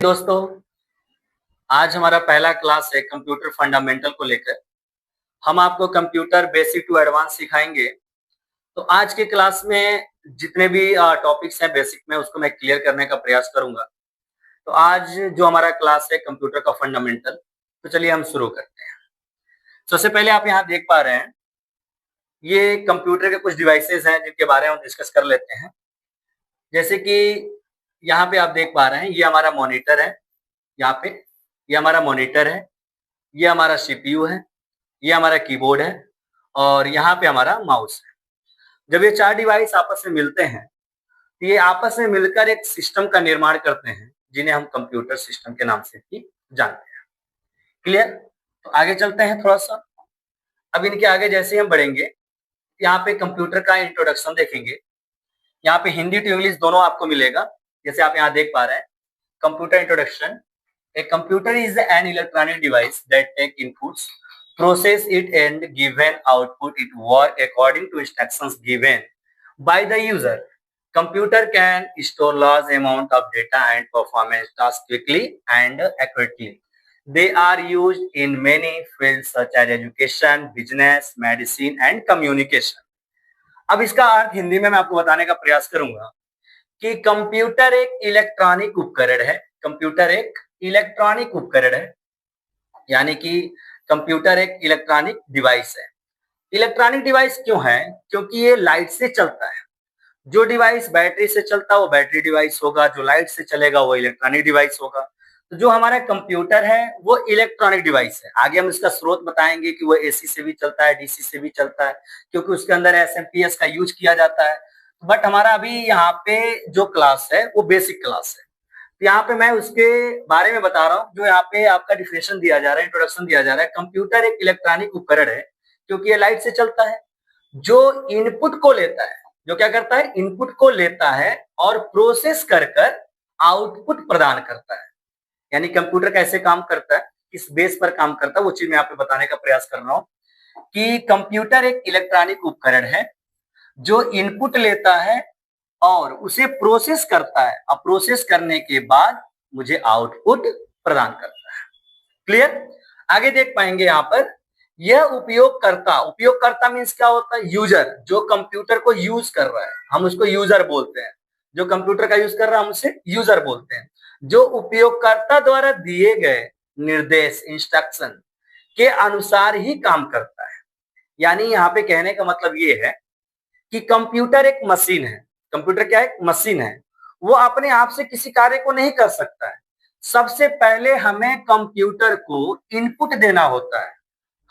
दोस्तों, आज हमारा पहला क्लास है कंप्यूटर फंडामेंटल को लेकर। हम आपको कंप्यूटर बेसिक टू एडवांस सिखाएंगे। तो आज के क्लास में जितने भी टॉपिक्स हैं बेसिक में, उसको मैं क्लियर करने का प्रयास करूंगा। तो आज जो हमारा क्लास है कंप्यूटर का फंडामेंटल, तो चलिए हम शुरू करते हैं। सबसे पहले आप यहाँ देख पा रहे हैं, ये कंप्यूटर के कुछ डिवाइसेस हैं जिनके बारे में हम डिस्कस कर लेते हैं। जैसे कि यहाँ पे आप देख पा रहे हैं, ये हमारा मॉनिटर है। यहाँ पे ये हमारा मॉनिटर है, ये हमारा सीपीयू है, ये हमारा कीबोर्ड है और यहाँ पे हमारा माउस है। जब ये चार डिवाइस आपस में मिलते हैं तो ये आपस में मिलकर एक सिस्टम का निर्माण करते हैं, जिन्हें हम कंप्यूटर सिस्टम के नाम से भी जानते हैं। क्लियर? तो आगे चलते हैं थोड़ा सा। अब इनके आगे जैसे हम बढ़ेंगे, यहाँ पे कंप्यूटर का इंट्रोडक्शन देखेंगे। यहाँ पे हिंदी टू इंग्लिश दोनों आपको मिलेगा। जैसे आप यहाँ देख पा रहे हैं, computer introduction. A computer is an electronic device that take inputs, process it and given output it work according to instructions given by the user. Computer can store large amount of data and perform tasks quickly and accurately. They are used in many fields such as education, business, medicine and communication. अब इसका अर्थ हिंदी में मैं आपको बताने का प्रयास करूंगा कि कंप्यूटर एक इलेक्ट्रॉनिक उपकरण है। कंप्यूटर एक इलेक्ट्रॉनिक उपकरण है, यानी कि कंप्यूटर एक इलेक्ट्रॉनिक डिवाइस है। इलेक्ट्रॉनिक डिवाइस क्यों है? क्योंकि ये लाइट से चलता है। जो डिवाइस बैटरी से चलता है वो बैटरी डिवाइस होगा, जो लाइट से चलेगा वो इलेक्ट्रॉनिक डिवाइस होगा। तो जो हमारा कंप्यूटर है वो इलेक्ट्रॉनिक डिवाइस है। आगे हम इसका स्रोत बताएंगे कि वो एसी से भी चलता है, डीसी से भी चलता है, क्योंकि उसके अंदर एसएमपीएस का यूज किया जाता है। बट हमारा अभी यहाँ पे जो क्लास है वो बेसिक क्लास है। यहाँ पे मैं उसके बारे में बता रहा हूँ। जो यहाँ पे आपका डिफिनेशन दिया जा रहा है, इंट्रोडक्शन दिया जा रहा है, कंप्यूटर एक इलेक्ट्रॉनिक उपकरण है क्योंकि ये लाइट से चलता है, जो इनपुट को लेता है, जो क्या करता है, इनपुट को लेता है और प्रोसेस कर कर आउटपुट प्रदान करता है। यानी कंप्यूटर कैसे काम करता है, किस बेस पर काम करता है, वो चीज मैं यहाँ पे बताने का प्रयास कर रहा हूँ कि कंप्यूटर एक इलेक्ट्रॉनिक उपकरण है जो इनपुट लेता है और उसे प्रोसेस करता है। अब प्रोसेस करने के बाद मुझे आउटपुट प्रदान करता है। क्लियर? आगे देख पाएंगे यहाँ पर, यह उपयोगकर्ता मीन्स क्या होता है? यूजर। जो कंप्यूटर को यूज कर रहा है हम उसको यूजर बोलते हैं। जो कंप्यूटर का यूज कर रहा है हम उसे यूजर बोलते हैं। जो उपयोगकर्ता द्वारा दिए गए निर्देश, इंस्ट्रक्शन के अनुसार ही काम करता है। यानी यहाँ पे कहने का मतलब ये है कि कंप्यूटर एक मशीन है। कंप्यूटर क्या है? मशीन है। वो अपने आप से किसी कार्य को नहीं कर सकता है। सबसे पहले हमें कंप्यूटर को इनपुट देना होता है।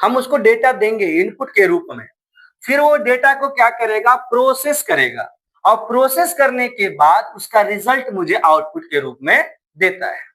हम उसको डेटा देंगे इनपुट के रूप में, फिर वो डेटा को क्या करेगा? प्रोसेस करेगा और प्रोसेस करने के बाद उसका रिजल्ट मुझे आउटपुट के रूप में देता है।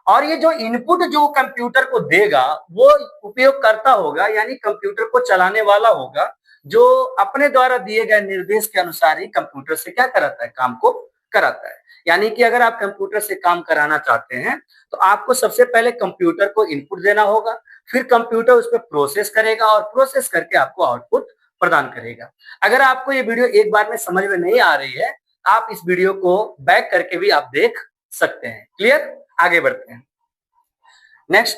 और ये जो इनपुट जो कंप्यूटर को देगा वो उपयोगकर्ता होगा, यानी कंप्यूटर को चलाने वाला होगा, जो अपने द्वारा दिए गए निर्देश के अनुसार ही कंप्यूटर से क्या कराता है? काम को कराता है। यानी कि अगर आप कंप्यूटर से काम कराना चाहते हैं तो आपको सबसे पहले कंप्यूटर को इनपुट देना होगा, फिर कंप्यूटर उस पर प्रोसेस करेगा और प्रोसेस करके आपको आउटपुट प्रदान करेगा। अगर आपको ये वीडियो एक बार में समझ में नहीं आ रही है, आप इस वीडियो को बैक करके भी आप देख सकते हैं। क्लियर? आगे बढ़ते हैं। नेक्स्ट,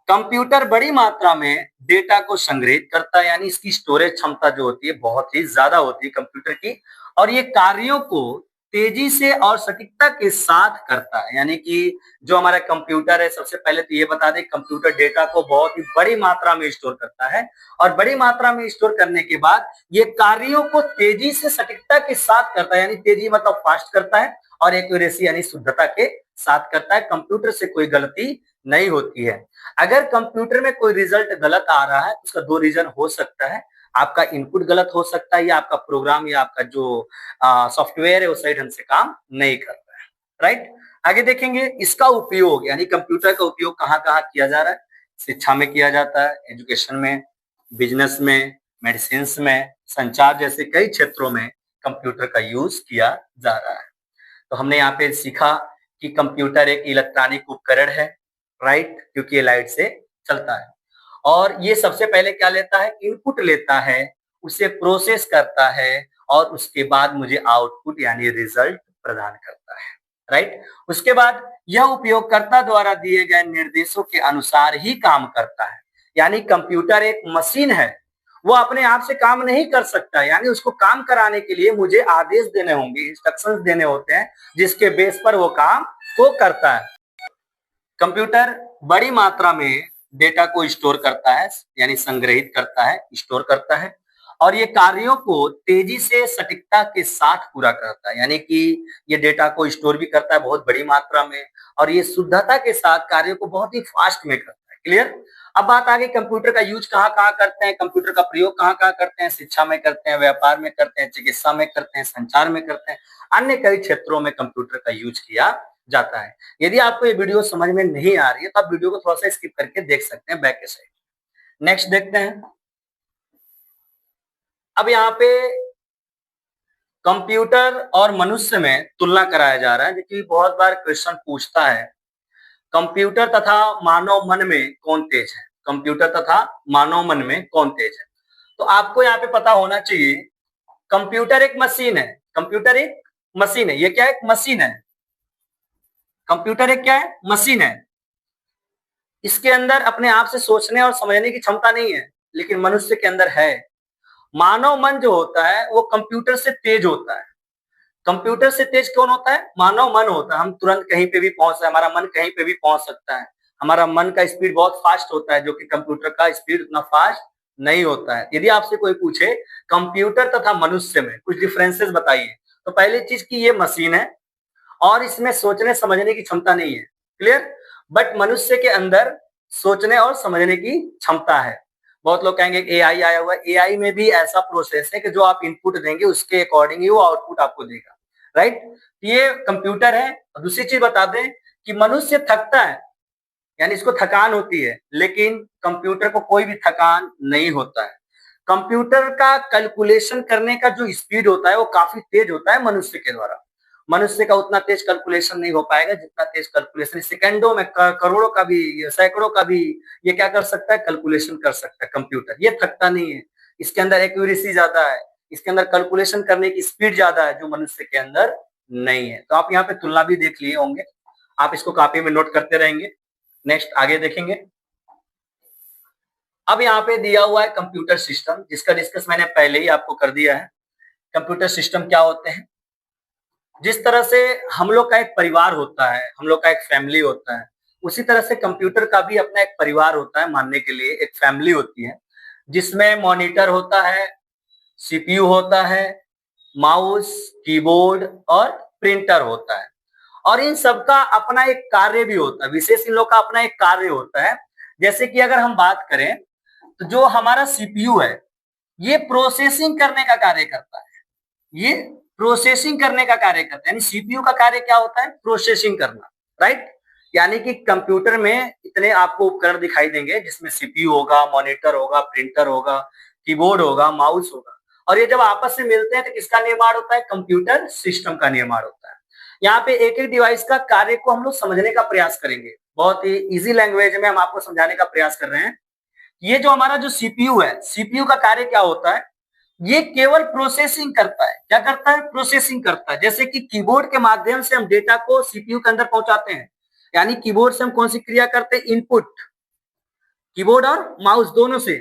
कंप्यूटर बड़ी मात्रा में डेटा को संग्रहित करता है, यानी इसकी स्टोरेज क्षमता जो होती है बहुत ही ज्यादा होती है कंप्यूटर की, और ये कार्यों को तेजी से और सटीकता के साथ करता है। यानी कि जो हमारा कंप्यूटर है, सबसे पहले तो ये बता दें, कंप्यूटर डेटा को बहुत ही बड़ी मात्रा में स्टोर करता है और बड़ी मात्रा में स्टोर करने के बाद ये कार्यों को तेजी से सटीकता के साथ करता है। यानी तेजी मतलब फास्ट करता है और एक्यूरेसी यानी शुद्धता के साथ करता है। कंप्यूटर से कोई गलती नहीं होती है। अगर कंप्यूटर में कोई रिजल्ट गलत आ रहा है, उसका दो रीजन हो सकता है। आपका इनपुट गलत हो सकता है या आपका प्रोग्राम या आपका जो सॉफ्टवेयर है वो सही ढंग से काम नहीं कर रहा है। राइट? आगे देखेंगे इसका उपयोग, यानी कंप्यूटर का उपयोग कहाँ कहाँ किया जा रहा है। शिक्षा में किया जाता है, एजुकेशन में, बिजनेस में, मेडिसिन में, संचार जैसे कई क्षेत्रों में कंप्यूटर का यूज किया जा रहा है। तो हमने यहाँ पे सीखा कि कंप्यूटर एक इलेक्ट्रॉनिक उपकरण है, राइट, क्योंकि ये लाइट से चलता है। और ये सबसे पहले क्या लेता है? इनपुट लेता है, उसे प्रोसेस करता है और उसके बाद मुझे आउटपुट यानी रिजल्ट प्रदान करता है। राइट। उसके बाद यह उपयोगकर्ता द्वारा दिए गए निर्देशों के अनुसार ही काम करता है। यानी कंप्यूटर एक मशीन है, वो अपने आप से काम नहीं कर सकता, यानी उसको काम कराने के लिए मुझे आदेश देने होंगे, इंस्ट्रक्शंस देने होते हैं, जिसके बेस पर वो काम को करता है। कंप्यूटर बड़ी मात्रा में डेटा को स्टोर करता है, यानी संग्रहित करता है, स्टोर करता है, और ये कार्यों को तेजी से सटीकता के साथ पूरा करता है। यानी कि ये डेटा को स्टोर भी करता है बहुत बड़ी मात्रा में, और ये शुद्धता के साथ कार्यों को बहुत ही फास्ट में करता है। क्लियर। अब बात आ गई कंप्यूटर का यूज कहाँ कहाँ करते हैं, कंप्यूटर का प्रयोग कहाँ कहाँ करते हैं। शिक्षा में करते हैं, व्यापार में करते हैं, चिकित्सा में करते हैं, संचार में करते हैं, अन्य कई क्षेत्रों में कंप्यूटर का यूज किया जाता है। यदि आपको ये वीडियो समझ में नहीं आ रही है तो आप वीडियो को थोड़ा सा स्किप करके देख सकते हैं बैक के साइड। नेक्स्ट देखते हैं। अब यहाँ पे कंप्यूटर और मनुष्य में तुलना कराया जा रहा है, क्योंकि बहुत बार क्वेश्चन पूछता है कंप्यूटर तथा मानव मन में कौन तेज है, कंप्यूटर तथा मानव मन में कौन तेज है। तो आपको यहाँ पे पता होना चाहिए कंप्यूटर एक मशीन है, कंप्यूटर एक मशीन है। ये क्या है? एक मशीन है। कंप्यूटर एक क्या है? मशीन है। इसके अंदर अपने आप से सोचने और समझने की क्षमता नहीं है, लेकिन मनुष्य के अंदर है। मानव मन जो होता है वो कंप्यूटर से तेज होता है। कंप्यूटर से तेज कौन होता है? मानव मन होता है। हम तुरंत कहीं पे भी पहुंच सकते हैं, हमारा मन कहीं पे भी पहुंच सकता है। हमारा मन का स्पीड बहुत फास्ट होता है, जो कि कंप्यूटर का स्पीड उतना फास्ट नहीं होता है। यदि आपसे कोई पूछे कंप्यूटर तथा मनुष्य में कुछ डिफरेंसेस बताइए, तो पहली चीज की ये मशीन है और इसमें सोचने समझने की क्षमता नहीं है। क्लियर। बट मनुष्य के अंदर सोचने और समझने की क्षमता है। बहुत लोग कहेंगे एआई आया हुआ है, एआई में भी ऐसा प्रोसेस है कि जो आप इनपुट देंगे उसके अकॉर्डिंग ही वो आउटपुट आपको देगा। राइट। ये कंप्यूटर है। दूसरी चीज बता दें कि मनुष्य थकता है, यानी इसको थकान होती है, लेकिन कंप्यूटर को कोई भी थकान नहीं होता है। कंप्यूटर का कैलकुलेशन करने का जो स्पीड होता है वो काफी तेज होता है मनुष्य के द्वारा। मनुष्य का उतना तेज कैलकुलेशन नहीं हो पाएगा जितना तेज कैलकुलेशन सेकंडों में, करोड़ों का भी, सैकड़ों का भी ये क्या कर सकता है? कैलकुलेशन कर सकता है कंप्यूटर। ये थकता नहीं है, इसके अंदर एक्यूरेसी ज्यादा है, इसके अंदर कैलकुलेशन करने की स्पीड ज्यादा है, जो मनुष्य के अंदर नहीं है। तो आप यहाँ पे तुलना भी देख लिए होंगे, आप इसको कॉपी में नोट करते रहेंगे। नेक्स्ट आगे देखेंगे। अब यहाँ पे दिया हुआ है कंप्यूटर सिस्टम, जिसका डिस्कस मैंने पहले ही आपको कर दिया है। कंप्यूटर सिस्टम क्या होते हैं? जिस तरह से हम लोग का एक परिवार होता है, हम लोग का एक फैमिली होता है, उसी तरह से कंप्यूटर का भी अपना एक परिवार होता है, मानने के लिए एक फैमिली होती है, जिसमें मॉनिटर होता है, सीपीयू होता है, माउस, कीबोर्ड और प्रिंटर होता है। और इन सबका अपना एक कार्य भी होता है, विशेष इन लोग का अपना एक कार्य होता है। जैसे कि अगर हम बात करें तो जो हमारा सीपीयू है ये प्रोसेसिंग करने का कार्य करता है, ये प्रोसेसिंग करने का कार्य करता है। यानी सीपीयू का कार्य क्या होता है? प्रोसेसिंग करना। राइट। यानी कि कंप्यूटर में इतने आपको उपकरण दिखाई देंगे, जिसमें सीपीयू होगा, मॉनिटर होगा, प्रिंटर होगा, कीबोर्ड होगा, माउस होगा, और ये जब आपस में मिलते हैं तो किसका निर्माण होता है? कंप्यूटर सिस्टम का निर्माण होता है। यहाँ पे एक एक डिवाइस का कार्य को हम लोग समझने का प्रयास करेंगे, बहुत ही इजी लैंग्वेज में हम आपको समझाने का प्रयास कर रहे हैं। ये जो हमारा जो सीपीयू है, सीपीयू का कार्य क्या होता है? ये केवल प्रोसेसिंग करता है। क्या करता है? प्रोसेसिंग करता है। जैसे कि कीबोर्ड के माध्यम से हम डेटा को सीपीयू के अंदर पहुंचाते हैं, यानी कीबोर्ड से हम कौन सी क्रिया करते हैं? इनपुट। कीबोर्ड और माउस दोनों से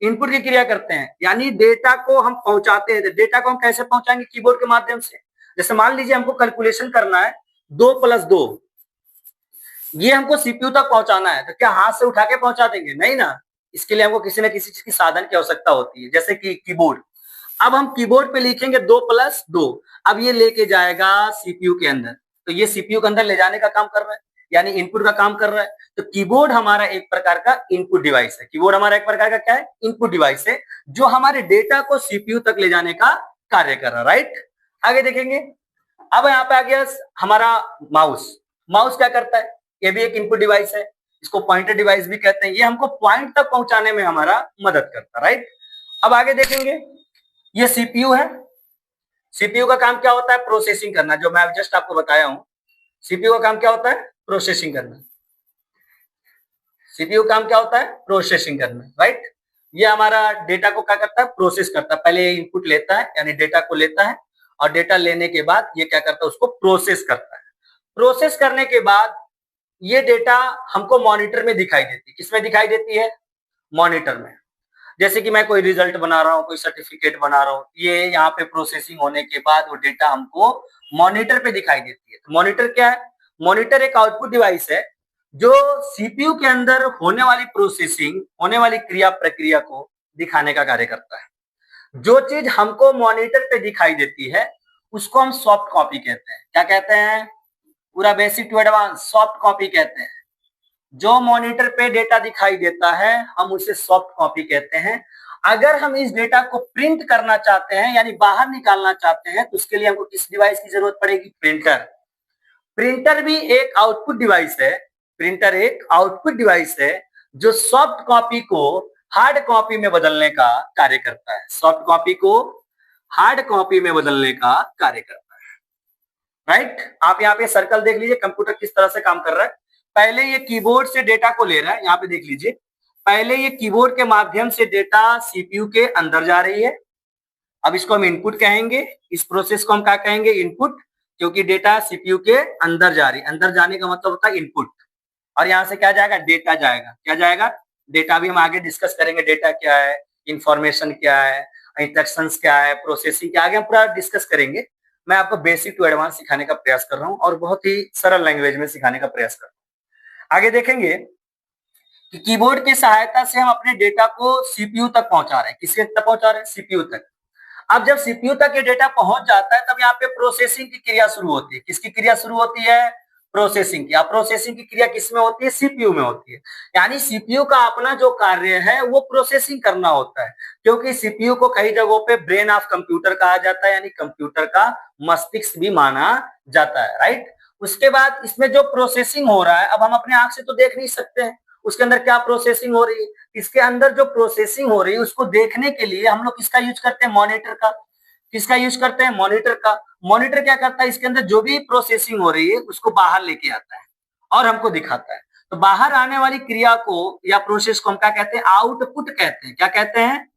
इनपुट की क्रिया करते हैं, यानी डेटा को हम पहुंचाते हैं। डेटा को हम कैसे पहुंचाएंगे? कीबोर्ड के माध्यम से। जैसे मान लीजिए हमको कैलकुलेशन करना है 2+2, ये हमको सीपीयू तक पहुंचाना है, तो क्या हाथ से उठा के पहुंचा देंगे? नहीं ना, इसके लिए हमको किसी न किसी चीज की साधन की आवश्यकता होती है, जैसे कि कीबोर्ड। अब हम कीबोर्ड पे लिखेंगे 2+2, अब ये लेके जाएगा सीपीयू के अंदर, तो ये सीपीयू के अंदर ले जाने का काम कर रहा है, यानी इनपुट का काम कर रहा है। तो कीबोर्ड हमारा एक प्रकार का इनपुट डिवाइस है। कीबोर्ड हमारा एक प्रकार का क्या है? इनपुट डिवाइस है, जो हमारे डेटा को सीपीयू तक ले जाने का कार्य कर रहा है। राइट। आगे देखेंगे। अब यहाँ पे आ गया हमारा माउस। माउस क्या करता है? ये भी एक इनपुट डिवाइस है, इसको पॉइंटर डिवाइस भी कहते हैं। ये हमको पॉइंट तक पहुंचाने में हमारा मदद करता है। राइट। अब आगे देखेंगे, ये सीपीयू है। सीपीयू का काम क्या होता है? प्रोसेसिंग करना, जो मैं जस्ट आपको बताया हूं। सीपीयू का काम क्या होता है? प्रोसेसिंग करना। सीपीयू काम क्या होता है? प्रोसेसिंग करना। राइट। ये हमारा डेटा को क्या करता है? प्रोसेस करता है। पहले इनपुट लेता है, यानी डेटा को लेता है, और डेटा लेने के बाद ये क्या करता है? उसको प्रोसेस करता है। प्रोसेस करने के बाद ये डेटा हमको मॉनिटर में दिखाई देती है। किसमें दिखाई देती है? मॉनिटर में। जैसे कि मैं कोई रिजल्ट बना रहा हूँ, कोई सर्टिफिकेट बना रहा हूँ, ये यहाँ पे प्रोसेसिंग होने के बाद वो डेटा हमको मॉनिटर पे दिखाई देती है। तो मॉनिटर क्या है? मॉनिटर एक आउटपुट डिवाइस है जो सीपीयू के अंदर होने वाली प्रोसेसिंग, होने वाली क्रिया प्रक्रिया को दिखाने का कार्य करता है। जो चीज हमको मॉनिटर पे दिखाई देती है उसको हम सॉफ्ट कॉपी कहते हैं। क्या कहते हैं? पूरा basic to advance soft copy कहते हैं। जो मॉनिटर पे डेटा दिखाई देता है हम उसे सॉफ्ट कॉपी कहते हैं। अगर हम इस डेटा को प्रिंट करना चाहते हैं यानी बाहर निकालना चाहते हैं तो उसके लिए हमको किस डिवाइस की जरूरत पड़ेगी? प्रिंटर। प्रिंटर भी एक आउटपुट डिवाइस है। प्रिंटर एक आउटपुट डिवाइस है जो सॉफ्ट कॉपी को हार्ड कॉपी में बदलने का कार्य करता है। सॉफ्ट कॉपी को हार्ड कॉपी में बदलने का कार्य करता है। राइट? आप यहाँ पे सर्कल देख लीजिए कंप्यूटर किस तरह से काम कर रहा है। पहले ये कीबोर्ड से डेटा को ले रहा है, यहाँ पे देख लीजिए। पहले ये कीबोर्ड के माध्यम से डेटा सीपीयू के अंदर जा रही है। अब इसको हम इनपुट कहेंगे। इस प्रोसेस को हम क्या कहेंगे? इनपुट, क्योंकि डेटा सीपीयू के अंदर जा रही है। अंदर जाने का मतलब होता है इनपुट। और यहाँ से क्या जाएगा? डेटा जाएगा। क्या जाएगा? डेटा भी हम आगे डिस्कस करेंगे। डेटा क्या है, इंफॉर्मेशन क्या है, इंस्ट्रक्शंस क्या है, प्रोसेसिंग क्या, आगे हम पूरा डिस्कस करेंगे। मैं आपको बेसिक टू एडवांस सिखाने का प्रयास कर रहा हूँ और बहुत ही सरल लैंग्वेज में सिखाने का प्रयास कर रहा हूँ। आगे देखेंगे कि कीबोर्ड की सहायता से हम अपने डेटा को सीपीयू तक पहुंचा रहे हैं। किसके तक पहुंचा रहे हैं? सीपीयू तक। अब जब सीपीयू तक ये डेटा पहुंच जाता है तब यहाँ पे प्रोसेसिंग की क्रिया शुरू होती है। किसकी क्रिया शुरू होती है? प्रोसेसिंग की। अब प्रोसेसिंग की क्रिया किसमें होती है? सीपीयू में होती है। यानी सीपीयू का अपना जो कार्य है वो प्रोसेसिंग करना होता है, क्योंकि सीपीयू को कई जगहों पे ब्रेन ऑफ कंप्यूटर कहा जाता है, यानी कंप्यूटर का मस्तिष्क भी माना जाता है। राइट? उसके बाद इसमें जो प्रोसेसिंग हो रहा है, अब हम अपने आंख से तो देख नहीं सकते हैं उसके अंदर क्या प्रोसेसिंग हो रही है। इसके अंदर जो प्रोसेसिंग हो रही है उसको देखने के लिए हम लोग किसका यूज करते हैं? मॉनिटर का। किसका यूज करते हैं? मॉनिटर का। मॉनिटर क्या करता है? इसके अंदर जो भी प्रोसेसिंग हो रही है उसको बाहर लेके आता है और हमको दिखाता है। तो बाहर आने वाली क्रिया को या प्रोसेस को हम क्या कहते हैं? आउटपुट कहते हैं। क्या कहते हैं?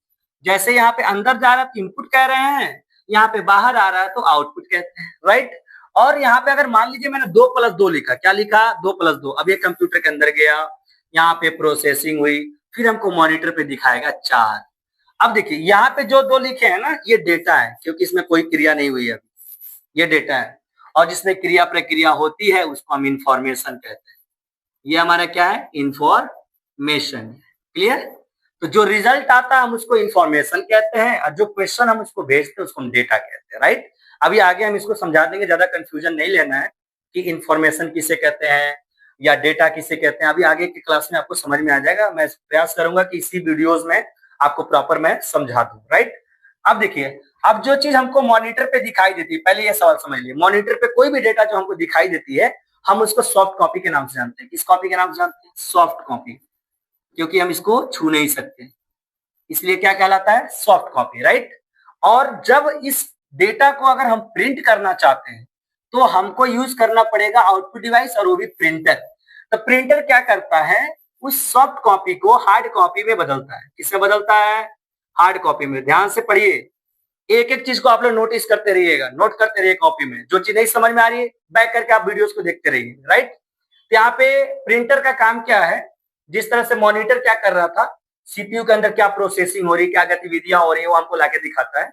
जैसे यहाँ पे अंदर जा रहा है तो इनपुट कह रहे हैं, यहाँ पे बाहर आ रहा है तो आउटपुट कहते हैं। राइट? और यहाँ पे अगर मान लीजिए मैंने 2+2 लिखा, क्या लिखा? 2+2। अब ये कंप्यूटर के अंदर गया, यहाँ पे प्रोसेसिंग हुई, फिर हमको मॉनिटर पे दिखाएगा 4। अब देखिए यहाँ पे जो 2 लिखे हैं ना, ये डेटा है, क्योंकि इसमें कोई क्रिया नहीं हुई है, ये डेटा है। और जिसमें क्रिया प्रक्रिया होती है उसको हम इंफॉर्मेशन कहते हैं। ये हमारा क्या है? इंफॉर्मेशन। क्लियर? तो जो रिजल्ट आता है हम उसको इंफॉर्मेशन कहते हैं और जो क्वेश्चन हम उसको भेजते हैं उसको हम डेटा कहते हैं। राइट? अभी आगे हम इसको समझा देंगे, ज्यादा कंफ्यूजन नहीं लेना है कि इंफॉर्मेशन किसे कहते हैं या डेटा किसे कहते हैं। अभी आगे की क्लास में आपको समझ में आ जाएगा। मैं प्रयास करूंगा कि इसी वीडियोस में आपको प्रॉपर मैं समझा दूं। राइट? अब देखिए, अब जो चीज हमको मॉनिटर पे दिखाई देती है, पहले ये सवाल समझ लिए, मॉनिटर पे कोई भी डेटा जो हमको दिखाई देती है हम उसको सॉफ्ट कॉपी के नाम से जानते हैं। किस कॉपी के नाम से जानते हैं? सॉफ्ट कॉपी, क्योंकि हम इसको छू नहीं सकते, इसलिए क्या कहलाता है? Soft copy. राइट? और जब इस डेटा को अगर हम प्रिंट करना चाहते हैं तो हमको यूज करना पड़ेगा आउटपुट डिवाइस, और वो भी प्रिंटर। तो प्रिंटर क्या करता है? उस सॉफ्ट कॉपी को हार्ड कॉपी में बदलता है। किसमें बदलता है? हार्ड कॉपी में। ध्यान से पढ़िए, एक एक चीज को आप लोग नोटिस करते रहिएगा, नोट करते रहिए कॉपी में। जो चीज नहीं समझ में आ रही है बैक करके आप वीडियोस को देखते रहिए। राइट? तो यहाँ पे प्रिंटर का काम क्या है? जिस तरह से मॉनिटर क्या कर रहा था, सीपीयू के अंदर क्या प्रोसेसिंग हो रही, क्या गतिविधियां हो रही है, वो हमको लाके दिखाता है।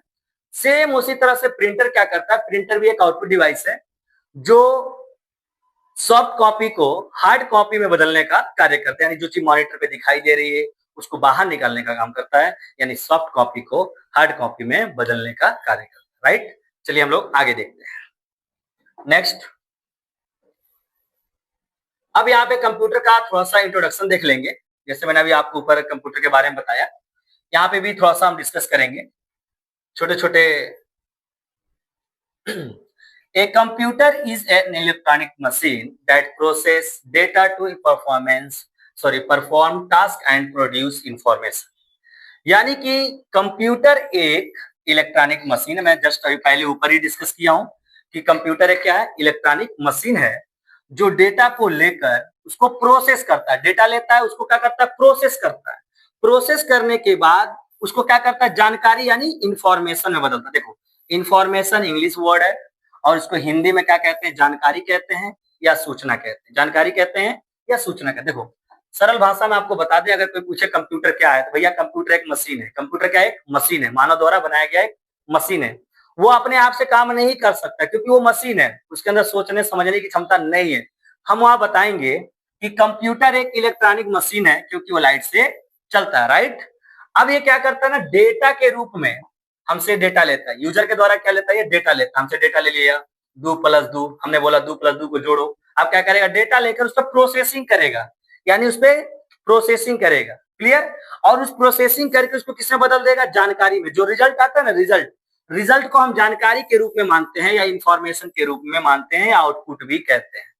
सेम उसी तरह से प्रिंटर क्या करता है? प्रिंटर भी एक आउटपुट डिवाइस है जो सॉफ्ट कॉपी को हार्ड कॉपी में बदलने का कार्य करता है। यानी जो चीज मॉनिटर पे दिखाई दे रही है उसको बाहर निकालने का काम करता है, यानी सॉफ्ट कॉपी को हार्ड कॉपी में बदलने का कार्य करता है। राइट? चलिए हम लोग आगे देखते हैं। नेक्स्ट, अब यहाँ पे कंप्यूटर का थोड़ा सा इंट्रोडक्शन देख लेंगे। जैसे मैंने अभी आपको ऊपर कंप्यूटर के बारे में बताया, यहाँ पे भी थोड़ा सा हम डिस्कस करेंगे छोटे छोटे। A computer is an electronic machine that process data to perform task and produce information। यानी कि कंप्यूटर एक इलेक्ट्रॉनिक मशीन है। मैं जस्ट अभी पहले ऊपर ही डिस्कस किया हूं कि कंप्यूटर एक क्या है? इलेक्ट्रॉनिक मशीन है जो डेटा को लेकर उसको प्रोसेस करता है। डेटा लेता है, उसको क्या करता है? प्रोसेस करता है। प्रोसेस करने के बाद उसको क्या करता है? जानकारी यानी इंफॉर्मेशन में बदलता है। देखो, इंफॉर्मेशन इंग्लिश वर्ड है और इसको हिंदी में क्या कहते हैं? जानकारी कहते हैं। या सूचना कहते हैं, जानकारी कहते हैं या सूचना कहते हैं। देखो सरल भाषा में आपको बता दें, अगर कोई पूछे कंप्यूटर क्या है तो भैया कंप्यूटर एक मशीन है। कंप्यूटर क्या है? एक मशीन है, मानव द्वारा बनाया गया एक मशीन है। वो अपने आप से काम नहीं कर सकता क्योंकि वो मशीन है, उसके अंदर सोचने समझने की क्षमता नहीं है। हम वहां बताएंगे कि कंप्यूटर एक इलेक्ट्रॉनिक मशीन है क्योंकि वो लाइट से चलता है, राइट। अब ये क्या करता है ना, डेटा के रूप में हमसे डेटा लेता है। यूजर के द्वारा क्या लेता है? ये डेटा लेता है। हमसे डेटा ले लिया, 2+2, हमने बोला 2+2 को जोड़ो। अब क्या करेगा? डेटा लेकर उस पर प्रोसेसिंग करेगा, यानी उस पर प्रोसेसिंग करेगा, क्लियर। और उस प्रोसेसिंग करके उसको किसमें बदल देगा? जानकारी में। जो रिजल्ट आता है ना, रिजल्ट को हम जानकारी के रूप में मानते हैं या इंफॉर्मेशन के रूप में मानते हैं या आउटपुट भी कहते हैं।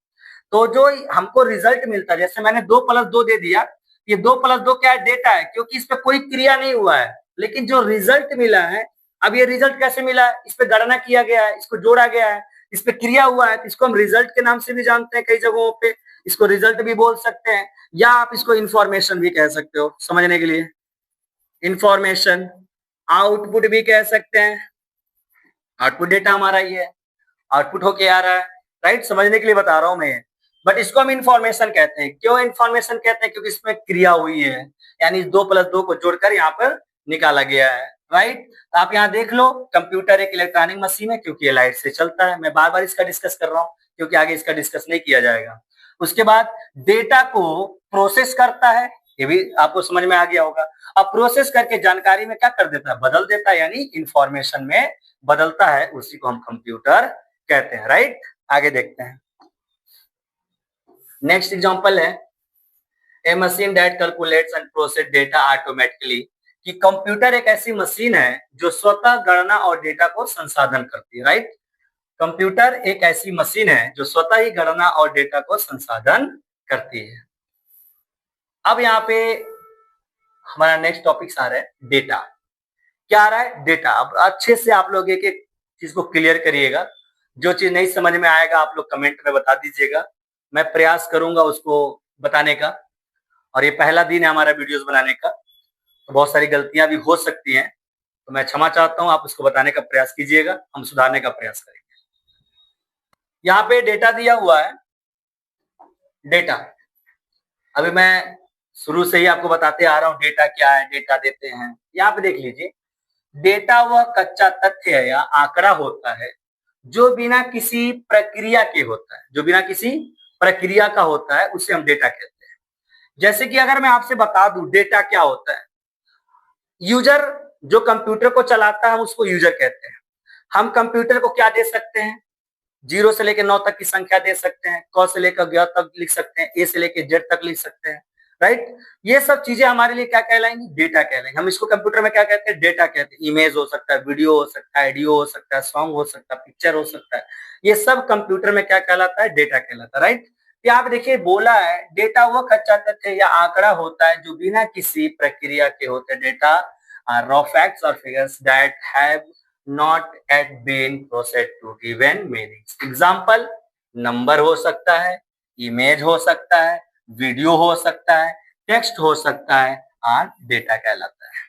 तो जो हमको रिजल्ट मिलता है, जैसे मैंने 2+2 दे दिया, ये 2+2 क्या है? डेटा है, क्योंकि इस पे कोई क्रिया नहीं हुआ है। लेकिन जो रिजल्ट मिला है, अब ये रिजल्ट कैसे मिला है? इस पे गणना किया गया है, इसको जोड़ा गया है, इस पे क्रिया हुआ है, तो इसको हम रिजल्ट के नाम से भी जानते हैं। कई जगहों पे इसको रिजल्ट भी बोल सकते हैं, या आप इसको इंफॉर्मेशन भी कह सकते हो समझने के लिए। इंफॉर्मेशन, आउटपुट भी कह सकते हैं। आउटपुट डेटा हमारा ही है, आउटपुट होके आ रहा है, राइट। समझने के लिए बता रहा हूं मैं, बट इसको हम इंफॉर्मेशन कहते हैं। क्यों इंफॉर्मेशन कहते हैं? क्योंकि इसमें क्रिया हुई है, यानी 2+2 को जोड़कर यहाँ पर निकाला गया है, राइट। आप यहाँ देख लो, कंप्यूटर एक इलेक्ट्रॉनिक मशीन है क्योंकि ये लाइट से चलता है। मैं बार बार इसका डिस्कस कर रहा हूँ क्योंकि आगे इसका डिस्कस नहीं किया जाएगा। उसके बाद डेटा को प्रोसेस करता है, ये भी आपको समझ में आ गया होगा। अब प्रोसेस करके जानकारी में क्या कर देता है? बदल देता है, यानी इंफॉर्मेशन में बदलता है, उसी को हम कंप्यूटर कहते हैं, राइट। आगे देखते हैं। नेक्स्ट एग्जांपल है a machine that calculates and process data automatically, कि कंप्यूटर एक ऐसी मशीन है जो स्वतः गणना और डेटा को संसाधन करती है, राइट। कंप्यूटर एक ऐसी मशीन है जो स्वतः ही गणना और डेटा को संसाधन करती है। अब यहाँ पे हमारा नेक्स्ट टॉपिक आ रहा है डेटा। क्या आ रहा है? डेटा। अब अच्छे से आप लोग एक एक चीज को क्लियर करिएगा। जो चीज नहीं समझ में आएगा आप लोग कमेंट में बता दीजिएगा, मैं प्रयास करूंगा उसको बताने का। और ये पहला दिन है हमारा वीडियोस बनाने का, तो बहुत सारी गलतियां भी हो सकती हैं, तो मैं क्षमा चाहता हूं। आप उसको बताने का प्रयास कीजिएगा, हम सुधारने का प्रयास करेंगे। यहाँ पे डेटा दिया हुआ है, डेटा। अभी मैं शुरू से ही आपको बताते आ रहा हूँ डेटा क्या है, डेटा देते हैं। यहाँ पे देख लीजिए, डेटा वह कच्चा तथ्य है या आंकड़ा होता है जो बिना किसी प्रक्रिया के होता है, जो बिना किसी प्रक्रिया का होता है, उसे हम डेटा कहते हैं। जैसे कि अगर मैं आपसे बता दूं डेटा क्या होता है, यूजर जो कंप्यूटर को चलाता है हम उसको यूजर कहते हैं। हम कंप्यूटर को क्या दे सकते हैं? 0 से लेकर 9 तक की संख्या दे सकते हैं, क से लेकर ग तक लिख सकते हैं, ए से लेकर जेड तक लिख सकते हैं, राइट। ये सब चीजें हमारे लिए क्या कहलाएंगी? डेटा कहलाएंगे। हम इसको कंप्यूटर में क्या कहते हैं? डेटा कहते हैं। इमेज हो सकता है, वीडियो हो सकता है, ऑडियो हो सकता है, सॉन्ग हो सकता है, पिक्चर हो सकता है, ये सब कंप्यूटर में क्या कहलाता है? डेटा कहलाता है, राइट। यहाँ पे देखिए बोला है डेटा वो कच्चा तथ्य या आंकड़ा होता है जो बिना किसी प्रक्रिया के होते हैं। डेटा आर रॉ फैक्ट्स और figures that have not at being processed to given meanings। Example, number हो सकता है, इमेज हो सकता है, वीडियो हो सकता है, टेक्स्ट हो सकता है, और डेटा कहलाता है।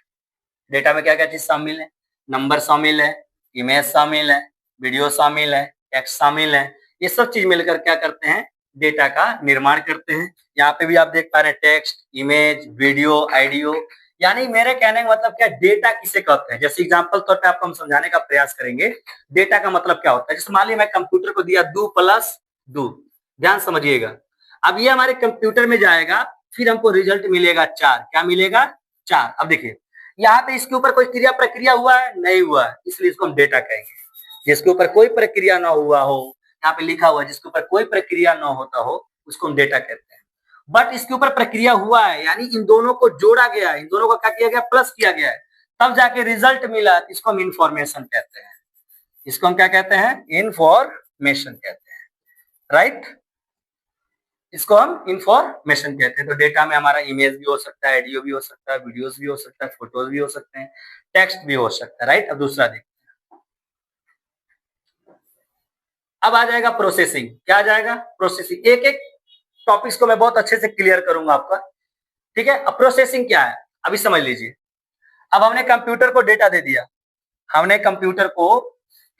डेटा में क्या क्या चीज शामिल है? नंबर शामिल है, इमेज शामिल है, वीडियो शामिल है, टेक्स्ट शामिल है। ये सब चीज मिलकर क्या करते हैं? डेटा का निर्माण करते हैं। यहाँ पे भी आप देख पा रहे हैं टेक्स्ट, इमेज, वीडियो, ऑडियो। यानी मेरे कहने का मतलब क्या, डेटा किसे कहते हैं? जैसे एग्जांपल तौर पे आपको हम समझाने का प्रयास करेंगे डेटा का मतलब क्या होता है। जैसे मान लीजिए मैं कंप्यूटर को दिया 2+2, ध्यान समझिएगा। अब ये हमारे कंप्यूटर में जाएगा, फिर हमको रिजल्ट मिलेगा 4। क्या मिलेगा? 4। अब देखिए यहाँ पे इसके ऊपर कोई क्रिया प्रक्रिया हुआ है? नहीं हुआ है, इसलिए इसको हम डेटा कहेंगे। जिसके ऊपर कोई प्रक्रिया ना हुआ हो, यहाँ पे लिखा हुआ है जिसके ऊपर कोई प्रक्रिया ना होता हो उसको हम डेटा कहते हैं। बट इसके ऊपर प्रक्रिया हुआ है, यानी इन दोनों को जोड़ा गया है, इन दोनों को क्या किया गया? प्लस किया गया है, तब जाके रिजल्ट मिला, इसको हम इंफॉर्मेशन कहते हैं। इसको हम क्या कहते हैं? इंफॉर्मेशन कहते हैं, राइट। इसको हम इंफॉर्मेशन कहते हैं। तो डेटा में हमारा इमेज भी हो सकता है, ऑडियो भी हो सकता है, वीडियोस भी हो सकता है, फोटोज भी हो सकते हैं, टेक्स्ट भी हो सकता है, राइट। अब दूसरा देखते हैं। अब आ जाएगा प्रोसेसिंग। क्या आ जाएगा? प्रोसेसिंग। एक एक टॉपिक्स को मैं बहुत अच्छे से क्लियर करूंगा आपका, ठीक है। अब प्रोसेसिंग क्या है अभी समझ लीजिए। अब हमने कंप्यूटर को डेटा दे दिया, हमने कंप्यूटर को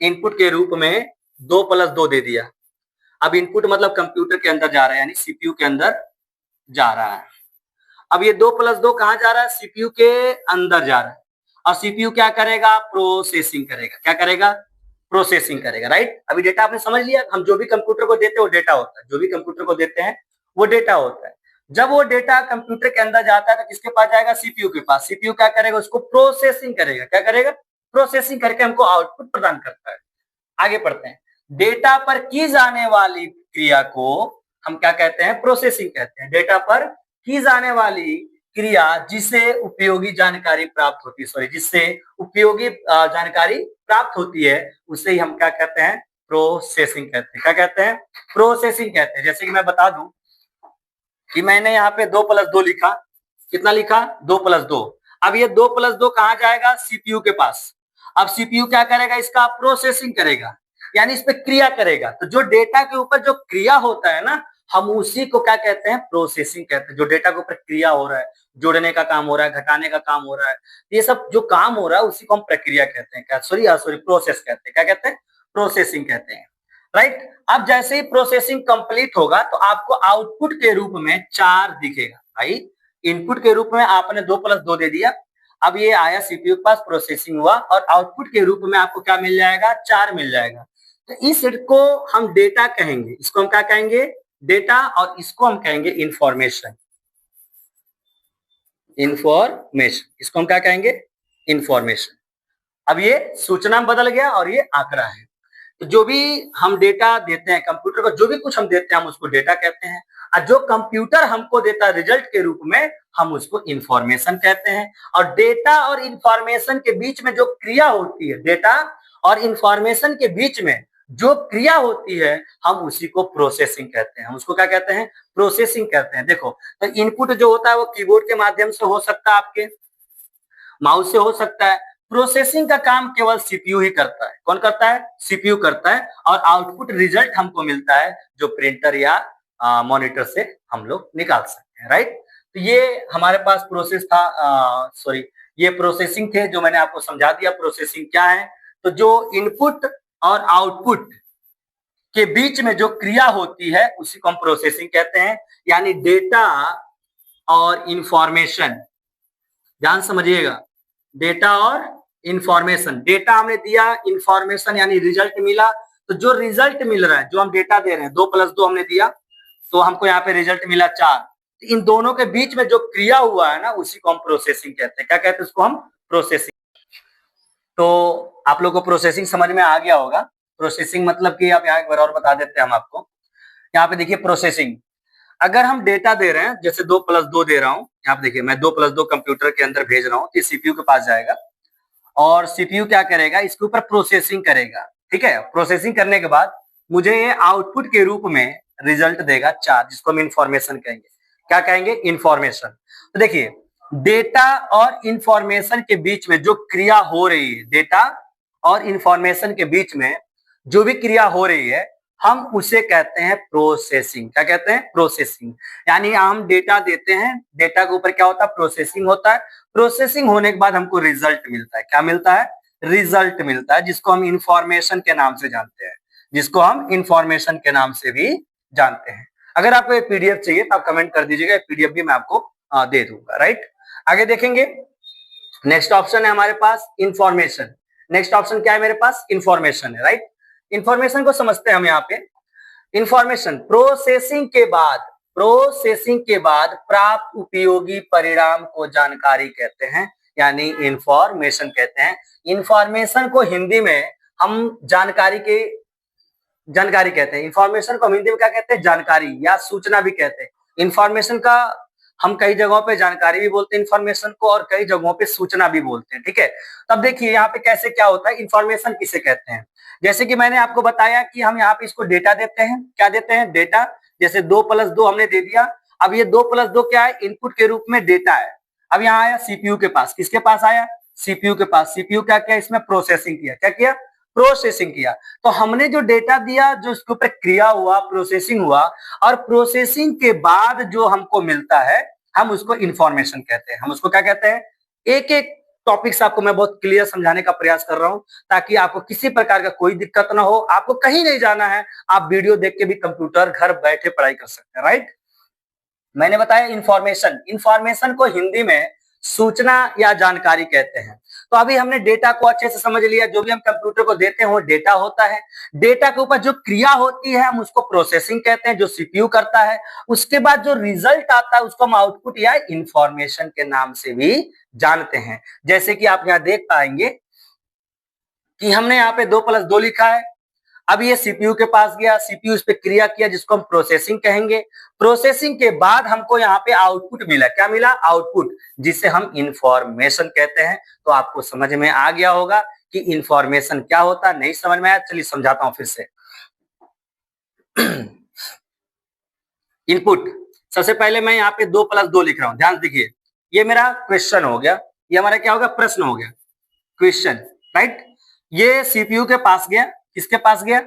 इनपुट के रूप में 2+2 दे दिया। अब इनपुट मतलब कंप्यूटर के अंदर जा रहा है, यानी सीपीयू के अंदर जा रहा है। अब ये 2+2 कहाँ जा रहा है? सीपीयू के अंदर जा रहा है। और सीपीयू क्या करेगा? प्रोसेसिंग करेगा। क्या करेगा? प्रोसेसिंग करेगा, राइट। अभी डेटा आपने समझ लिया। हम जो भी कंप्यूटर को देते हैं वो डेटा होता है, जो भी कंप्यूटर को देते हैं वो डेटा होता है। जब वो डेटा कंप्यूटर के अंदर जाता है तो किसके पास जाएगा? सीपीयू के पास। सीपीयू क्या करेगा? उसको प्रोसेसिंग करेगा। क्या करेगा? प्रोसेसिंग करके हमको आउटपुट प्रदान करता है। आगे पढ़ते हैं। डेटा पर की जाने वाली क्रिया को हम क्या कहते हैं? प्रोसेसिंग कहते हैं। डेटा पर की जाने वाली क्रिया जिससे उपयोगी जानकारी प्राप्त होती है, जिससे उपयोगी जानकारी प्राप्त होती है, उसे ही हम क्या कहते हैं? प्रोसेसिंग कहते हैं। क्या कहते हैं? प्रोसेसिंग कहते हैं। जैसे कि मैं बता दूं कि मैंने यहाँ पे 2+2 लिखा। कितना लिखा? 2+2। अब ये 2+2 कहाँ जाएगा? सीपीयू के पास। अब सीपीयू क्या करेगा? इसका प्रोसेसिंग करेगा, यानी इस पे क्रिया करेगा। तो जो डेटा के ऊपर जो क्रिया होता है ना, हम उसी को क्या कहते हैं? प्रोसेसिंग कहते हैं। जो डेटा के ऊपर क्रिया हो रहा है, जोड़ने का काम हो रहा है, घटाने का काम हो रहा है, ये सब जो काम हो रहा है उसी को हम प्रक्रिया कहते हैं। क्या? सॉरी प्रोसेस कहते हैं। क्या कहते हैं? प्रोसेसिंग कहते हैं, राइट। अब जैसे ही प्रोसेसिंग कंप्लीट होगा तो आपको आउटपुट के रूप में 4 दिखेगा। भाई इनपुट के रूप में आपने 2+2 दे दिया, अब ये आया सीपीयू के पास, प्रोसेसिंग हुआ और आउटपुट के रूप में आपको क्या मिल जाएगा? 4 मिल जाएगा। तो इस को हम डेटा कहेंगे। इसको हम क्या कहेंगे? डेटा। और इसको हम कहेंगे इंफॉर्मेशन। इसको हम क्या कहेंगे? इंफॉर्मेशन। अब ये सूचना में बदल गया और ये आंकड़ा है। तो जो भी हम डेटा देते हैं कंप्यूटर को, जो भी कुछ हम देते हैं हम उसको डेटा कहते हैं, और जो कंप्यूटर हमको देता है रिजल्ट के रूप में हम उसको इंफॉर्मेशन कहते हैं। और डेटा और इंफॉर्मेशन के बीच में जो क्रिया होती है, डेटा और इंफॉर्मेशन के बीच में जो क्रिया होती है हम उसी को प्रोसेसिंग कहते हैं। हम उसको क्या कहते हैं? प्रोसेसिंग कहते हैं। देखो, तो इनपुट जो होता है वो कीबोर्ड के माध्यम से हो सकता है, आपके माउस से हो सकता है। प्रोसेसिंग का काम केवल सीपीयू ही करता है। कौन करता है? सीपीयू करता है। और आउटपुट रिजल्ट हमको मिलता है जो प्रिंटर या मॉनिटर से हम लोग निकाल सकते हैं, राइट। तो ये हमारे पास प्रोसेस था, ये प्रोसेसिंग थे जो मैंने आपको समझा दिया प्रोसेसिंग क्या है। तो जो इनपुट और आउटपुट के बीच में जो क्रिया होती है उसी को हम प्रोसेसिंग कहते हैं, यानी डेटा और इंफॉर्मेशन। ध्यान समझिएगा, डेटा और इंफॉर्मेशन। डेटा हमने दिया, इंफॉर्मेशन यानी रिजल्ट मिला। तो जो रिजल्ट मिल रहा है, जो हम डेटा दे रहे हैं, 2+2 हमने दिया तो हमको यहाँ पे रिजल्ट मिला 4। तो इन दोनों के बीच में जो क्रिया हुआ है ना उसी को हम प्रोसेसिंग कहते हैं। क्या कहते हैं? उसको हम प्रोसेसिंग। तो आप लोग को प्रोसेसिंग समझ में आ गया होगा। प्रोसेसिंग मतलब कि आप यहाँ एक बार और बता देते हैं हम आपको। यहाँ पे देखिए प्रोसेसिंग, अगर हम डेटा दे रहे हैं, जैसे 2+2 दे रहा हूँ, यहाँ पे देखिए मैं 2+2 कंप्यूटर के अंदर भेज रहा हूँ, तो सीपीयू के पास जाएगा और सीपीयू क्या करेगा? इसके ऊपर प्रोसेसिंग करेगा। ठीक है, प्रोसेसिंग करने के बाद मुझे ये आउटपुट के रूप में रिजल्ट देगा 4, जिसको हम इंफॉर्मेशन कहेंगे। क्या कहेंगे? इंफॉर्मेशन। तो देखिए, डेटा और इंफॉर्मेशन के बीच में जो क्रिया हो रही है, डेटा और इंफॉर्मेशन के बीच में जो भी क्रिया हो रही है हम उसे कहते हैं प्रोसेसिंग। क्या कहते हैं? प्रोसेसिंग। यानी हम डेटा देते हैं, डेटा के ऊपर क्या होता है? प्रोसेसिंग होता है। प्रोसेसिंग होने के बाद हमको रिजल्ट मिलता है। क्या मिलता है? रिजल्ट मिलता है, जिसको हम इंफॉर्मेशन के नाम से जानते हैं, जिसको हम इंफॉर्मेशन के नाम से भी जानते हैं। अगर आपको एक पीडीएफ चाहिए तो आप कमेंट कर दीजिएगा, पीडीएफ भी मैं आपको दे दूंगा, राइट। आगे देखेंगे, नेक्स्ट ऑप्शन है हमारे पास इंफॉर्मेशन। नेक्स्ट ऑप्शन क्या है मेरे पास? इंफॉर्मेशन है, राइट। इंफॉर्मेशन को समझते हैं हम यहाँ पे। इंफॉर्मेशन प्रोसेसिंग के बाद प्राप्त उपयोगी परिणाम को जानकारी कहते हैं, यानी इंफॉर्मेशन कहते हैं। इंफॉर्मेशन को हिंदी में हम जानकारी कहते हैं। इंफॉर्मेशन को हम हिंदी में क्या कहते हैं? जानकारी या सूचना भी कहते हैं। इंफॉर्मेशन का हम कई जगहों पे जानकारी भी बोलते हैं इंफॉर्मेशन को, और कई जगहों पे सूचना भी बोलते हैं। ठीक है, तब देखिए यहाँ पे कैसे क्या होता है, इंफॉर्मेशन किसे कहते हैं। जैसे कि मैंने आपको बताया कि हम यहाँ पे इसको डेटा देते हैं। क्या देते हैं? डेटा। जैसे 2+2 हमने दे दिया। अब ये 2+2 क्या है? इनपुट के रूप में डेटा है। अब यहाँ आया सीपीयू के पास। किसके पास आया? सीपीयू के पास। सीपीयू क्या किया? इसमें प्रोसेसिंग किया। क्या किया? प्रोसेसिंग किया। तो हमने जो डेटा दिया, जो इसके ऊपर क्रिया हुआ, प्रोसेसिंग हुआ, और प्रोसेसिंग के बाद जो हमको मिलता है हम उसको इंफॉर्मेशन कहते हैं। हम उसको क्या कहते हैं? एक एक टॉपिक्स आपको मैं बहुत क्लियर समझाने का प्रयास कर रहा हूं, ताकि आपको किसी प्रकार का कोई दिक्कत ना हो। आपको कहीं नहीं जाना है, आप वीडियो देख के भी कंप्यूटर घर बैठे पढ़ाई कर सकते हैं, राइट। मैंने बताया इंफॉर्मेशन, इंफॉर्मेशन को हिंदी में सूचना या जानकारी कहते हैं। तो अभी हमने डेटा को अच्छे से समझ लिया, जो भी हम कंप्यूटर को देते हैं वो डेटा होता है। डेटा के ऊपर जो क्रिया होती है हम उसको प्रोसेसिंग कहते हैं, जो सीपीयू करता है। उसके बाद जो रिजल्ट आता है उसको हम आउटपुट या इंफॉर्मेशन के नाम से भी जानते हैं। जैसे कि आप यहाँ देख पाएंगे कि हमने यहाँ पे 2+2 लिखा है। अब ये सीपीयू के पास गया, सीपीयू इस पे क्रिया किया, जिसको हम प्रोसेसिंग कहेंगे। प्रोसेसिंग के बाद हमको यहाँ पे आउटपुट मिला। क्या मिला? आउटपुट, जिसे हम इंफॉर्मेशन कहते हैं। तो आपको समझ में आ गया होगा कि इंफॉर्मेशन क्या होता है। नहीं समझ में आया? चलिए समझाता हूं फिर से। इनपुट, सबसे पहले मैं यहाँ पे 2+2 लिख रहा हूं, ध्यान दीजिए। ये मेरा क्वेश्चन हो गया, ये हमारा क्या होगा? प्रश्न हो गया, क्वेश्चन, राइट। ये सीपीयू के पास गया, किसके पास गया?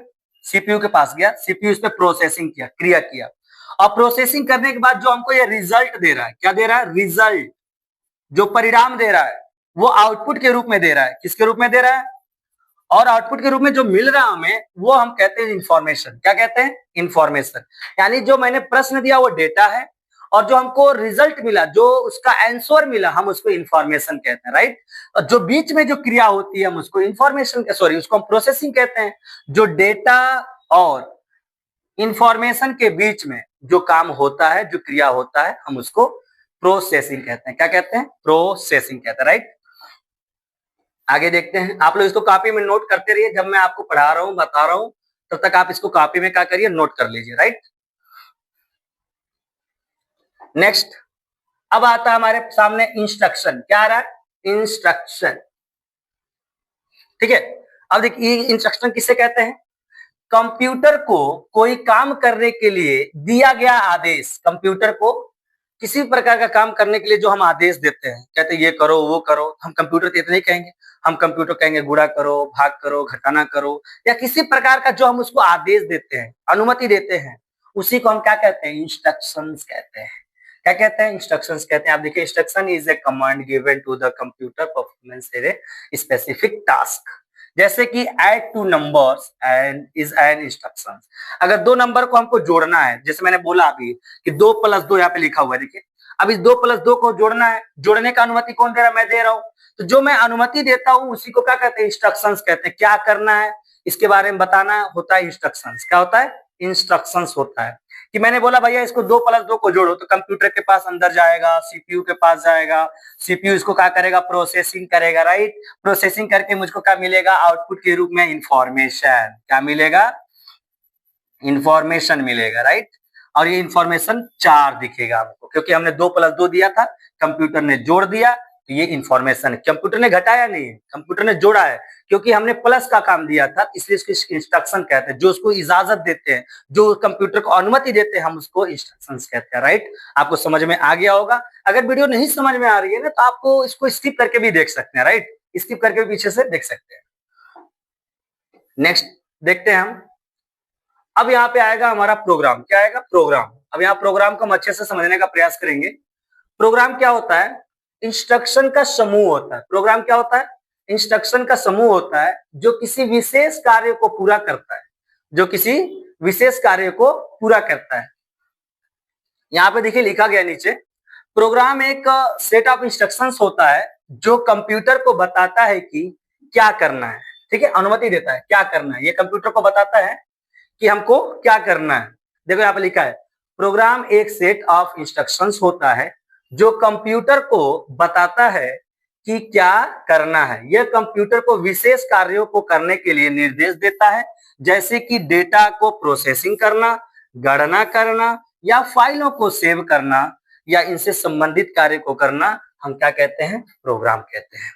सीपीयू के पास गया। सीपीयू इस पे प्रोसेसिंग किया, क्रिया किया, और प्रोसेसिंग करने के बाद जो हमको ये रिजल्ट दे रहा है, क्या दे रहा है? रिजल्ट, जो परिणाम दे रहा है वो आउटपुट के रूप में दे रहा है। किसके रूप में दे रहा है? और आउटपुट के रूप में जो मिल रहा हमें वो हम कहते हैं इंफॉर्मेशन। क्या कहते हैं? इंफॉर्मेशन। यानी जो मैंने प्रश्न दिया वो डेटा है, और जो हमको रिजल्ट मिला, जो उसका आंसर मिला, हम उसको इंफॉर्मेशन कहते हैं, राइट। और जो बीच में जो क्रिया होती है हम उसको इंफॉर्मेशन, सॉरी, उसको हम प्रोसेसिंग कहते हैं। जो डेटा और इंफॉर्मेशन के बीच में जो काम होता है, जो क्रिया होता है, हम उसको प्रोसेसिंग कहते हैं। क्या कहते हैं? प्रोसेसिंग कहते हैं, राइट। आगे देखते हैं। आप लोग इसको कॉपी में नोट करते रहिए, जब मैं आपको पढ़ा रहा हूं, बता रहा हूं, तब तक आप इसको कॉपी में क्या करिए? नोट कर लीजिए, राइट। नेक्स्ट, अब आता है हमारे सामने इंस्ट्रक्शन। क्या आ रहा है? इंस्ट्रक्शन, ठीक है। अब देखिए, इंस्ट्रक्शन किसे कहते हैं? कंप्यूटर को कोई काम करने के लिए दिया गया आदेश। कंप्यूटर को किसी प्रकार का काम करने के लिए जो हम आदेश देते हैं, कहते हैं ये करो वो करो, हम कंप्यूटर को इतना ही कहेंगे। हम कंप्यूटर कहेंगे गुणा करो, भाग करो, घटाना करो, या किसी प्रकार का जो हम उसको आदेश देते हैं, अनुमति देते हैं, उसी को हम क्या कहते हैं? इंस्ट्रक्शंस कहते हैं। क्या कहते हैं? इंस्ट्रक्शंस कहते हैं। आप देखिए, instruction is a command given to the computer performance a specific task. जैसे कि add two numbers and is an instruction. अगर दो नंबर को हमको जोड़ना है, जैसे मैंने बोला अभी कि 2+2 यहाँ पे लिखा हुआ है, देखिए। अब इस 2+2 को जोड़ना है, जोड़ने का अनुमति कौन दे रहा है? मैं दे रहा हूं। तो जो मैं अनुमति देता हूं उसी को क्या कहते हैं? इंस्ट्रक्शंस कहते हैं। क्या करना है इसके बारे में बताना होता है इंस्ट्रक्शंस। क्या होता है? इंस्ट्रक्शंस होता है। कि मैंने बोला भैया इसको 2+2 को जोड़ो, तो कंप्यूटर के पास अंदर जाएगा, सीपीयू के पास जाएगा, सीपीयू इसको क्या करेगा? प्रोसेसिंग करेगा, राइट। प्रोसेसिंग करके मुझको क्या मिलेगा? आउटपुट के रूप में इंफॉर्मेशन। क्या मिलेगा? इंफॉर्मेशन मिलेगा, राइट। और ये इंफॉर्मेशन 4 दिखेगा हमको, क्योंकि हमने 2+2 दिया था, कंप्यूटर ने जोड़ दिया, तो ये इंफॉर्मेशन। कंप्यूटर ने घटाया नहीं है, कंप्यूटर ने जोड़ा है, क्योंकि हमने प्लस का काम दिया था, इसलिए इसको इंस्ट्रक्शन कहते हैं। जो उसको इजाजत देते हैं, जो कंप्यूटर को अनुमति देते हैं, हम उसको इंस्ट्रक्शंस कहते हैं, राइट। आपको समझ में आ गया होगा। अगर वीडियो नहीं समझ में आ रही है ना, तो आपको इसको स्किप करके भी देख सकते हैं, राइट। स्किप करके भी पीछे से देख सकते हैं। नेक्स्ट देखते हैं हम। अब यहाँ पे आएगा हमारा प्रोग्राम। क्या आएगा? प्रोग्राम। अब यहाँ प्रोग्राम को हम अच्छे से समझने का प्रयास करेंगे। प्रोग्राम क्या होता है? इंस्ट्रक्शन का समूह होता है। प्रोग्राम क्या होता है? इंस्ट्रक्शन का समूह होता है, जो किसी विशेष कार्य को पूरा करता है, जो किसी विशेष कार्य को पूरा करता है। यहाँ पे देखिए लिखा गया नीचे, प्रोग्राम एक सेट ऑफ इंस्ट्रक्शंस होता है जो कंप्यूटर को बताता है कि क्या करना है, ठीक है। अनुमति देता है क्या करना है, ये कंप्यूटर को बताता है कि हमको क्या करना है। देखो यहाँ पे लिखा है, प्रोग्राम एक सेट ऑफ इंस्ट्रक्शंस होता है जो कंप्यूटर को बताता है कि क्या करना है। यह कंप्यूटर को विशेष कार्यों को करने के लिए निर्देश देता है, जैसे कि डेटा को प्रोसेसिंग करना, गणना करना, या फाइलों को सेव करना, या इनसे संबंधित कार्य को करना। हम क्या कहते हैं? प्रोग्राम कहते हैं,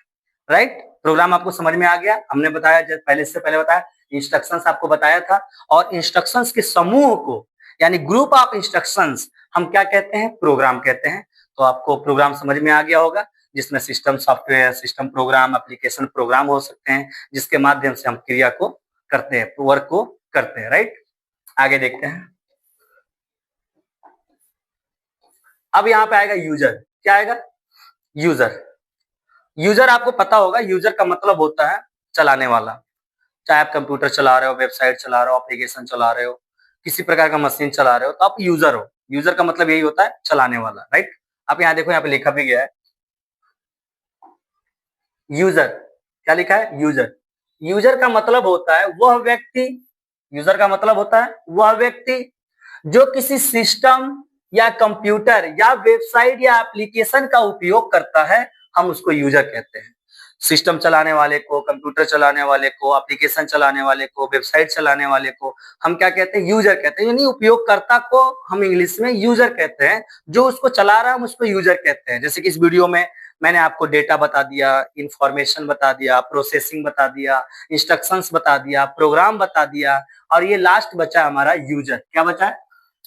राइट। प्रोग्राम आपको समझ में आ गया। हमने बताया, जब पहले इससे पहले बताया, इंस्ट्रक्शंस आपको बताया था, और इंस्ट्रक्शंस के समूह को, यानी ग्रुप ऑफ इंस्ट्रक्शंस, हम क्या कहते हैं? प्रोग्राम कहते हैं। तो आपको प्रोग्राम समझ में आ गया होगा, जिसमें system software, system program, application program हो सकते हैं, जिसके माध्यम से हम क्रिया को करते हैं, वर्क को करते हैं, राइट। आगे देखते हैं। अब यहाँ पे आएगा यूजर। क्या आएगा? यूजर। यूजर आपको पता होगा, यूजर का मतलब होता है चलाने वाला। चाहे आप कंप्यूटर चला रहे हो, वेबसाइट चला रहे हो, एप्लीकेशन चला रहे हो, किसी प्रकार का मशीन चला रहे हो, तो आप यूजर हो। यूजर का मतलब यही होता है चलाने वाला, राइट। आप यहाँ देखो, यहाँ पे लिखा भी गया है यूजर। क्या लिखा है? यूजर। यूजर का मतलब होता है वह व्यक्ति, यूजर का मतलब होता है वह व्यक्ति जो किसी सिस्टम या कंप्यूटर या वेबसाइट या एप्लीकेशन का उपयोग करता है, हम उसको यूजर कहते हैं। सिस्टम चलाने वाले को, कंप्यूटर चलाने वाले को, एप्लीकेशन चलाने वाले को, वेबसाइट चलाने वाले को हम क्या कहते हैं? यूजर कहते हैं। यानी उपयोगकर्ता को हम इंग्लिश में यूजर कहते हैं। जो उसको चला रहा है हम उसको यूजर कहते हैं। जैसे कि इस वीडियो में मैंने आपको डेटा बता दिया, इंफॉर्मेशन बता दिया, प्रोसेसिंग बता दिया, इंस्ट्रक्शंस बता दिया, प्रोग्राम बता दिया, और ये लास्ट बचा हमारा यूजर। क्या बचा है?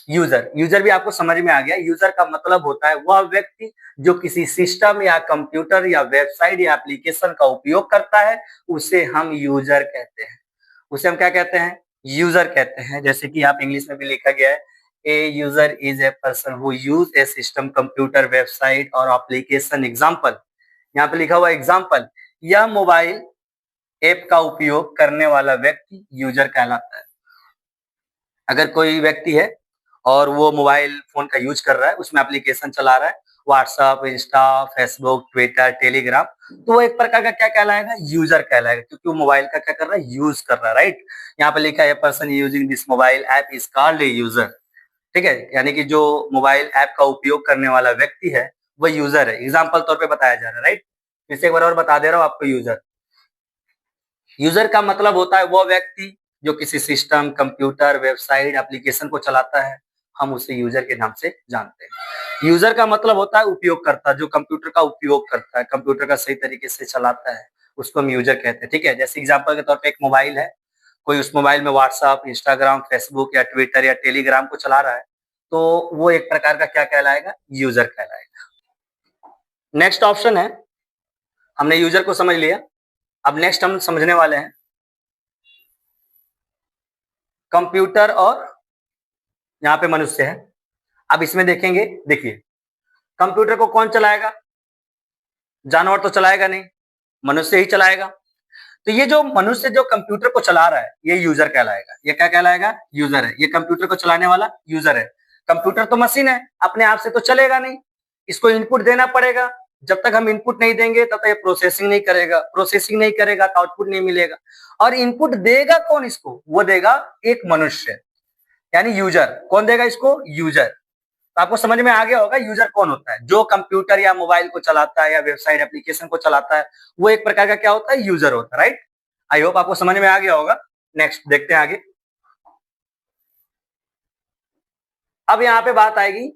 यूजर। यूजर भी आपको समझ में आ गया। यूजर का मतलब होता है वह व्यक्ति जो किसी सिस्टम या कंप्यूटर या वेबसाइट या एप्लीकेशन का उपयोग करता है, उसे हम यूजर कहते हैं। उसे हम क्या कहते हैं? यूजर कहते हैं। जैसे कि आप इंग्लिश में भी लिखा गया है, a user is a person who use A system, computer, website और एप्लीकेशन। एग्जाम्पल, यहाँ पे लिखा हुआ एग्जाम्पल, यह मोबाइल ऐप का उपयोग करने वाला व्यक्ति यूजर कहलाता है। अगर कोई व्यक्ति है और वो मोबाइल फोन का यूज कर रहा है, उसमें एप्लीकेशन चला रहा है, WhatsApp, Insta, Facebook, Twitter, Telegram, तो वो एक प्रकार का क्या कहलाएगा? यूजर कहलाएगा, क्योंकि वो मोबाइल का क्या कर रहा है? यूज कर रहा है, राइट। यहाँ पे लिखा है person using this mobile app is called a user. ठीक है, यानी कि जो मोबाइल ऐप का उपयोग करने वाला व्यक्ति है वो यूजर है। एग्जाम्पल तौर पर बताया जा रहा है, राइट। फिर से एक बार और बता दे रहा हूँ आपको, यूजर। यूजर का मतलब होता है वो व्यक्ति जो किसी सिस्टम, कंप्यूटर, वेबसाइट, एप्लीकेशन को चलाता है, हम उसे यूजर के नाम से जानते हैं। यूजर का मतलब होता है उपयोगकर्ता, जो कंप्यूटर का उपयोग करता है, कंप्यूटर का सही तरीके से चलाता है, उसको हम यूजर कहते हैं। ठीक है, जैसे एग्जांपल के तौर पे एक मोबाइल है, कोई उस मोबाइल में व्हाट्सएप, इंस्टाग्राम, फेसबुक या ट्विटर या टेलीग्राम को चला रहा है, तो वो एक प्रकार का क्या कहलाएगा? यूजर कहलाएगा। नेक्स्ट ऑप्शन है, हमने यूजर को समझ लिया। अब नेक्स्ट हम समझने वाले हैं कंप्यूटर और यहाँ पे मनुष्य है। अब इसमें देखेंगे, देखिए कंप्यूटर को कौन चलाएगा? जानवर तो चलाएगा नहीं, मनुष्य ही चलाएगा। तो ये जो मनुष्य जो कंप्यूटर को चला रहा है, ये यूजर कहलाएगा। ये क्या कहलाएगा? यूजर है। ये कंप्यूटर को चलाने वाला यूजर है। कंप्यूटर तो मशीन है, अपने आप से तो चलेगा नहीं, इसको इनपुट देना पड़ेगा। जब तक हम इनपुट नहीं देंगे तब तक ये प्रोसेसिंग नहीं करेगा। प्रोसेसिंग नहीं करेगा तो आउटपुट नहीं मिलेगा। और इनपुट देगा कौन इसको? वो देगा एक मनुष्य, यानी यूजर। कौन देगा इसको? यूजर। तो आपको समझ में आ गया होगा यूजर कौन होता है। जो कंप्यूटर या मोबाइल को चलाता है या वेबसाइट, एप्लीकेशन को चलाता है, वो एक प्रकार का क्या होता है? यूजर होता है, राइट। आई होप आपको समझ में आ गया होगा। नेक्स्ट देखते हैं आगे। अब यहाँ पे बात आएगी,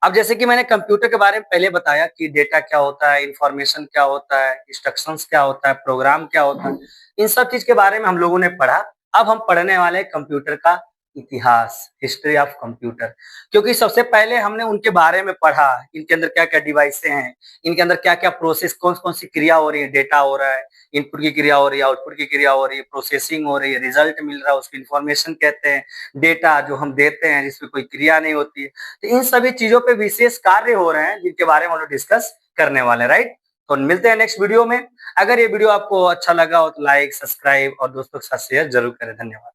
अब जैसे कि मैंने कंप्यूटर के बारे में पहले बताया कि डेटा क्या होता है, इंफॉर्मेशन क्या होता है, इंस्ट्रक्शंस क्या होता है, प्रोग्राम क्या होता है, इन सब चीज के बारे में हम लोगों ने पढ़ा। अब हम पढ़ने वाले हैं कंप्यूटर का इतिहास, हिस्ट्री ऑफ कंप्यूटर। क्योंकि सबसे पहले हमने उनके बारे में पढ़ा, इनके अंदर क्या क्या डिवाइसें हैं, इनके अंदर क्या क्या प्रोसेस, कौन कौन सी क्रिया हो रही है, डेटा हो रहा है, इनपुट की क्रिया हो रही है, आउटपुट की क्रिया हो रही है, प्रोसेसिंग हो रही है, रिजल्ट मिल रहा है, उसकी इन्फॉर्मेशन कहते हैं। डेटा जो हम देते हैं जिसमें कोई क्रिया नहीं होती है, तो इन सभी चीजों पे विशेष कार्य हो रहे हैं जिनके बारे में हम लोग डिस्कस करने वाले हैं, राइट। तो मिलते हैं नेक्स्ट वीडियो में। अगर ये वीडियो आपको अच्छा लगा हो तो लाइक, सब्सक्राइब और दोस्तों के साथ शेयर जरूर करें। धन्यवाद।